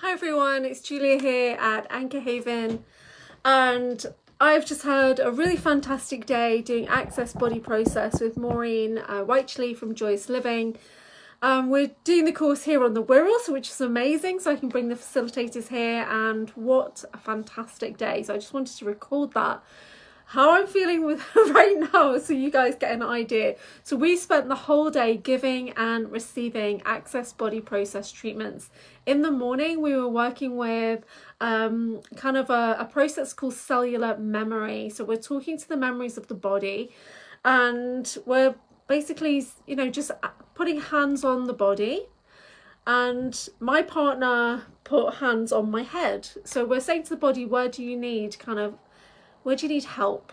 Hi everyone, it's Julia here at Anchor Haven, and I've just had a really fantastic day doing Access Body Process with Maureen Whiteley from Joyous Living. We're doing the course here on the Wirral, which is amazing, so I can bring the facilitators here, and what a fantastic day. So I just wanted to record that, how I'm feeling with right now, so you guys get an idea. So we spent the whole day giving and receiving Access Body Process treatments. In the morning we were working with kind of a process called Cellular Memory. So we're talking to the memories of the body, and we're basically, you know, just putting hands on the body, and my partner put hands on my head. So we're saying to the body, where do you need help?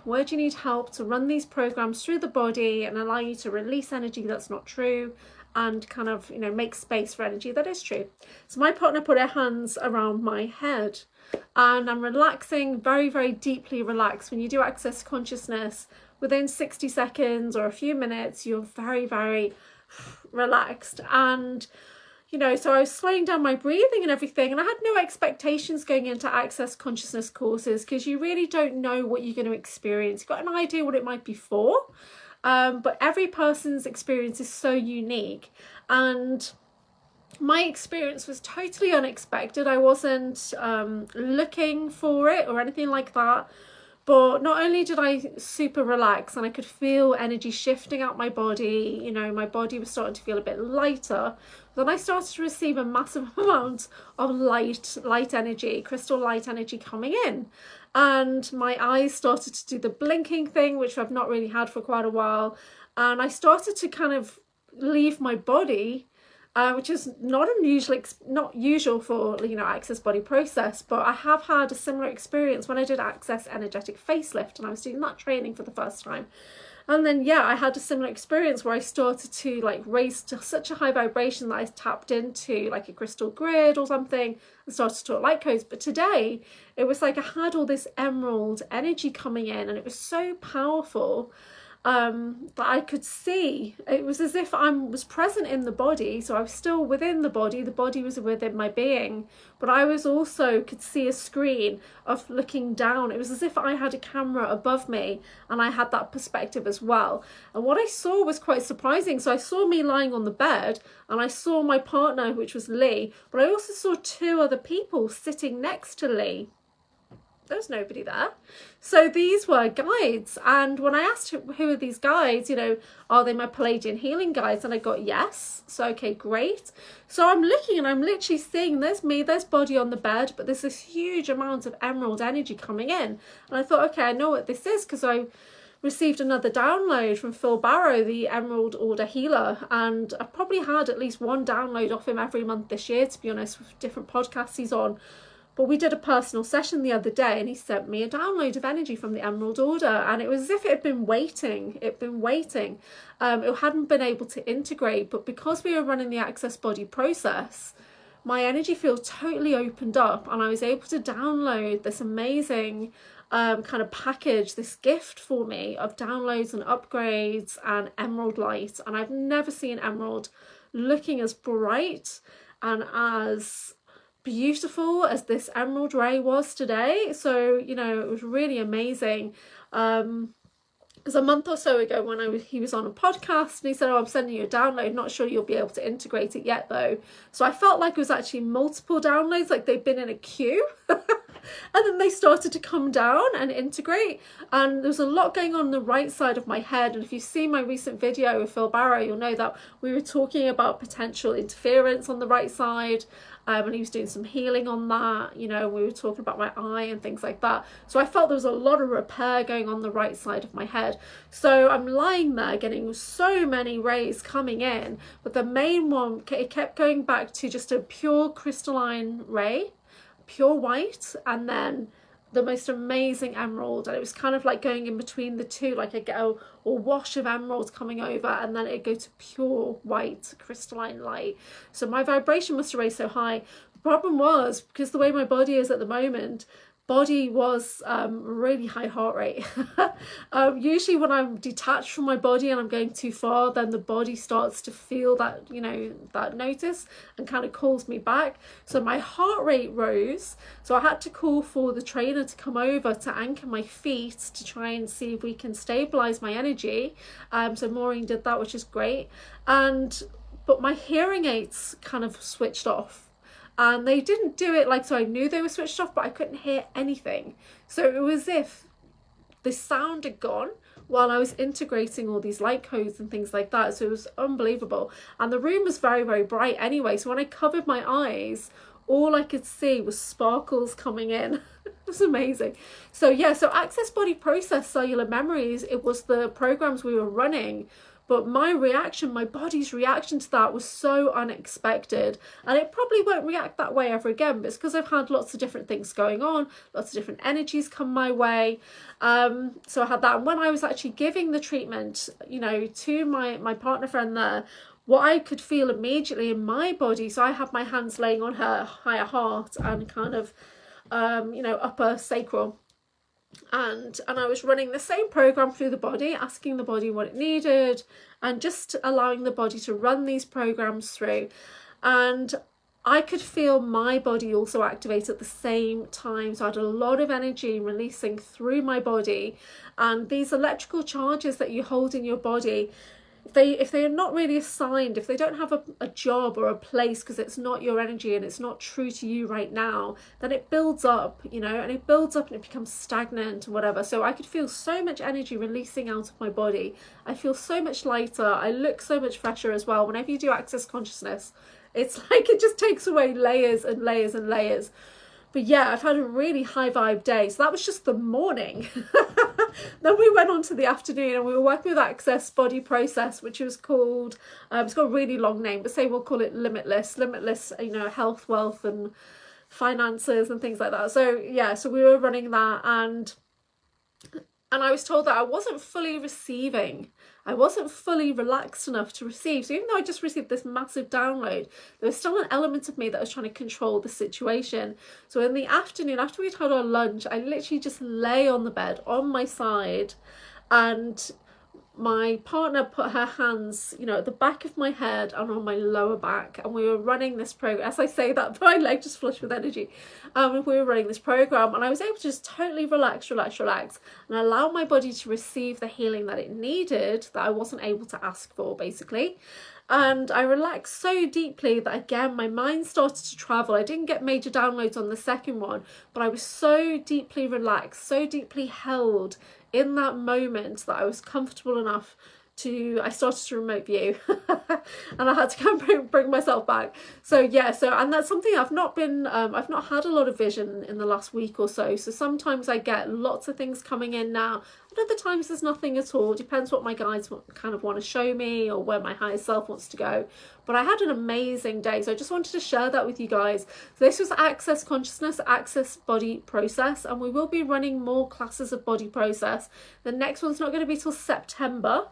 Where do you need help to run these programs through the body and allow you to release energy that's not true, and kind of, you know, make space for energy that is true? So my partner put her hands around my head, and I'm relaxing, very, very deeply relaxed. When you do access consciousness, within 60 seconds or a few minutes, you're very, very relaxed. And you know, so I was slowing down my breathing and everything, and I had no expectations going into Access Consciousness courses, because you really don't know what you're going to experience. You've got an idea what it might be for, but every person's experience is so unique. And my experience was totally unexpected. I wasn't looking for it or anything like that. But not only did I super relax, and I could feel energy shifting out my body, you know, my body was starting to feel a bit lighter, then I started to receive a massive amount of light energy, crystal light energy coming in. And my eyes started to do the blinking thing, which I've not really had for quite a while. And I started to kind of leave my body, which is not usual for, you know, Access Body Process, but I have had a similar experience when I did Access Energetic Facelift, and I was doing that training for the first time. And then, yeah, I had a similar experience where I started to like raise to such a high vibration that I tapped into like a crystal grid or something and started to talk light codes. But today it was like I had all this emerald energy coming in, and it was so powerful that I could see. It was as if I was present in the body, so I was still within the body was within my being, but I was also could see a screen of looking down. It was as if I had a camera above me and I had that perspective as well. And what I saw was quite surprising. So I saw me lying on the bed, and I saw my partner, which was Lee, but I also saw two other people sitting next to Lee. There's nobody there. So these were guides, and when I asked who are these guides, you know, are they my Palladian healing guides, and I got yes. So okay, great. So I'm looking, and I'm literally seeing there's me, there's body on the bed, but there's this huge amount of emerald energy coming in. And I thought, okay, I know what this is, because I received another download from Phil Barrow, the Emerald Order healer, and I've probably had at least one download off him every month this year, to be honest, with different podcasts he's on. But we did a personal session the other day, and he sent me a download of energy from the Emerald Order, and it was as if it had been waiting. It hadn't been able to integrate, but because we were running the Access Body Process, my energy field totally opened up, and I was able to download this amazing kind of package, this gift for me of downloads and upgrades and emerald light. And I've never seen emerald looking as bright and as beautiful as this emerald ray was today. So, you know, it was really amazing. Because a month or so ago when he was on a podcast, and he said, oh, I'm sending you a download, not sure you'll be able to integrate it yet though. So I felt like it was actually multiple downloads, like they'd been in a queue. And then they started to come down and integrate, and there was a lot going on the right side of my head. And if you've seen my recent video with Phil Barrow, you'll know that we were talking about potential interference on the right side, and he was doing some healing on that. You know, we were talking about my eye and things like that. So I felt there was a lot of repair going on the right side of my head. So I'm lying there getting so many rays coming in, but the main one, it kept going back to just a pure crystalline ray, pure white, and then the most amazing emerald. And it was kind of like going in between the two, like I get a wash of emeralds coming over, and then it go to pure white crystalline light. So my vibration must have raised so high. The problem was, because the way my body is at the moment, body was really high heart rate. Usually when I'm detached from my body and I'm going too far, then the body starts to feel that, you know, that notice and kind of calls me back. So my heart rate rose. So I had to call for the trainer to come over to anchor my feet to try and see if we can stabilize my energy. So Maureen did that, which is great. But my hearing aids kind of switched off. And they didn't do it like, so I knew they were switched off, but I couldn't hear anything. So it was as if the sound had gone while I was integrating all these light codes and things like that. So it was unbelievable. And the room was very, very bright anyway. So when I covered my eyes, all I could see was sparkles coming in. It was amazing. So yeah, so Access Body Process Cellular Memories, it was the programs we were running. But my reaction, my body's reaction to that was so unexpected. And it probably won't react that way ever again, but it's because I've had lots of different things going on, lots of different energies come my way. So I had that. And when I was actually giving the treatment, you know, to my partner friend there, what I could feel immediately in my body, so I had my hands laying on her higher heart and kind of, you know, upper sacral. And I was running the same program through the body, asking the body what it needed and just allowing the body to run these programs through. And I could feel my body also activate at the same time. So I had a lot of energy releasing through my body, and these electrical charges that you hold in your body, if they are not really assigned, if they don't have a job or a place because it's not your energy and it's not true to you right now, then it builds up, you know, and it builds up and it becomes stagnant or whatever. So I could feel so much energy releasing out of my body. I feel so much lighter. I look so much fresher as well. Whenever you do Access Consciousness, it's like it just takes away layers and layers and layers. But yeah, I've had a really high vibe day. So that was just the morning. Then we went on to the afternoon and we were working with Access Body Process, which was called, it's got a really long name, but say we'll call it Limitless. Limitless, you know, health, wealth and finances and things like that. So yeah, so we were running that, and I was told that I wasn't fully receiving. I wasn't fully relaxed enough to receive. So even though I just received this massive download, there was still an element of me that was trying to control the situation. So in the afternoon, after we'd had our lunch, I literally just lay on the bed on my side, and my partner put her hands, you know, at the back of my head and on my lower back, and we were running this program. As I say that, my leg just flushed with energy. We were running this program, and I was able to just totally relax, and allow my body to receive the healing that it needed that I wasn't able to ask for, basically. And I relaxed so deeply that, again, my mind started to travel. I didn't get major downloads on the second one, but I was so deeply relaxed, so deeply held in that moment that I was comfortable enough to, I started to remote view and I had to kind of bring myself back. So yeah, and that's something I've not had a lot of vision in the last week or so. So sometimes I get lots of things coming in now, and other times there's nothing at all. Depends what my guides kind of want to show me or where my higher self wants to go. But I had an amazing day, so I just wanted to share that with you guys. So this was Access Consciousness, Access Body Process, and we will be running more classes of Body Process. The next one's not going to be till September.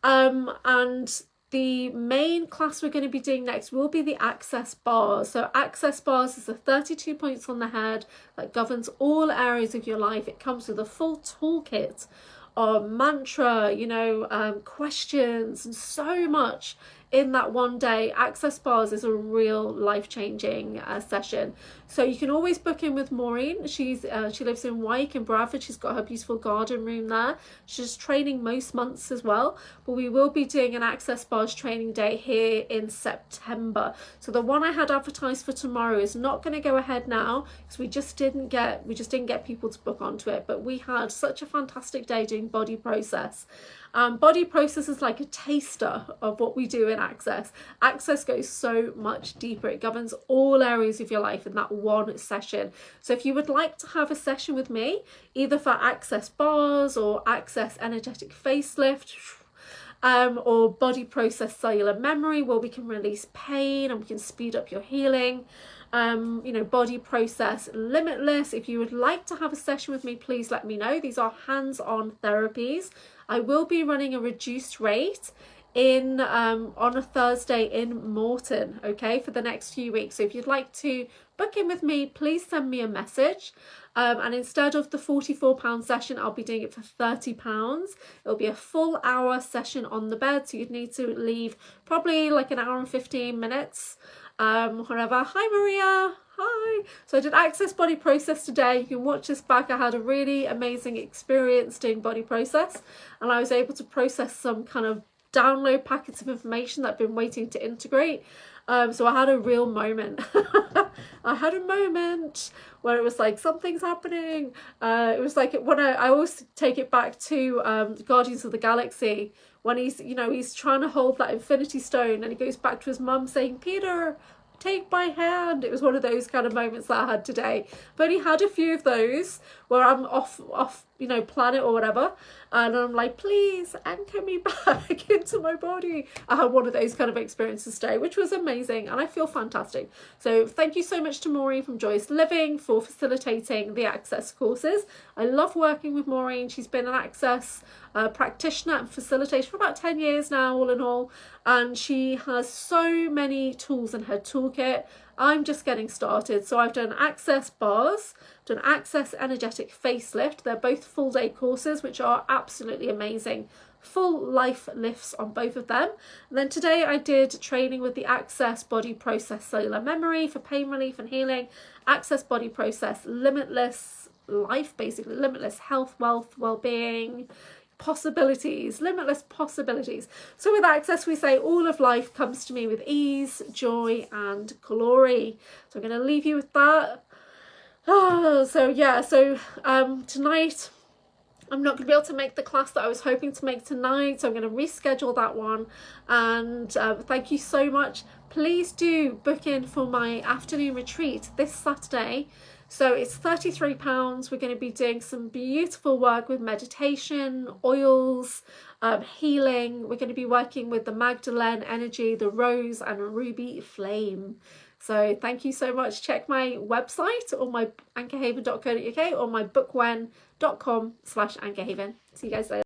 And the main class we're going to be doing next will be the Access Bars. So Access Bars is the 32 points on the head that governs all areas of your life. It comes with a full toolkit of mantra, you know, questions and so much in that one day. Access Bars is a real life-changing session. So you can always book in with Maureen. She lives in Wyke in Bradford. She's got her beautiful garden room there. She's training most months as well, but we will be doing an Access Bars training day here in September. So the one I had advertised for tomorrow is not going to go ahead now because we just didn't get people to book onto it. But we had such a fantastic day doing Body Process. Body Process is like a taster of what we do in Access. Access goes so much deeper. It governs all areas of your life in that one session. So if you would like to have a session with me, either for Access Bars or Access Energetic Facelift, or Body Process Cellular Memory, where we can release pain and we can speed up your healing, you know, Body Process Limitless. If you would like to have a session with me, please let me know. These are hands-on therapies. I will be running a reduced rate in on a Thursday in Morton, okay, for the next few weeks. So if you'd like to book in with me, please send me a message. And instead of the £44 session, I'll be doing it for £30. It'll be a full hour session on the bed, so you'd need to leave probably like an hour and 15 minutes. Whatever. Hi Maria. Hi. So I did Access Body Process today. You can watch this back. I had a really amazing experience doing body process, and I was able to process some kind of download packets of information that I've been waiting to integrate. So I had a real moment. I had a moment where it was like something's happening. It was like when I always take it back to Guardians of the Galaxy, when he's, you know, he's trying to hold that Infinity Stone and he goes back to his mum saying, Peter, take my hand. It was one of those kind of moments that I had today. But he had a few of those where I'm off, you know, planet or whatever, and I'm like, please anchor me back into my body. I had one of those kind of experiences today, which was amazing, and I feel fantastic. So thank you so much to Maureen from Joyous Living for facilitating the Access courses. I love working with Maureen. She's been an Access practitioner and facilitator for about 10 years now, all in all, and she has so many tools in her toolkit. I'm just getting started. So I've done Access bars, done Access energetic facelift. They're both full day courses, which are absolutely amazing. Full life lifts on both of them. And then today I did training with the Access body process cellular memory for pain relief and healing. Access body process limitless life, basically limitless health, wealth, well-being, possibilities, limitless possibilities. So with Access, we say all of life comes to me with ease, joy and glory. So I'm going to leave you with that. So yeah, so tonight I'm not going to be able to make the class that I was hoping to make tonight, so I'm going to reschedule that one. And thank you so much. Please do book in for my afternoon retreat this Saturday. So it's £33. We're going to be doing some beautiful work with meditation, oils, healing. We're going to be working with the Magdalene energy, the rose and ruby flame. So thank you so much. Check my website or my anchorhaven.co.uk or my bookwhen.com/anchorhaven. See you guys later.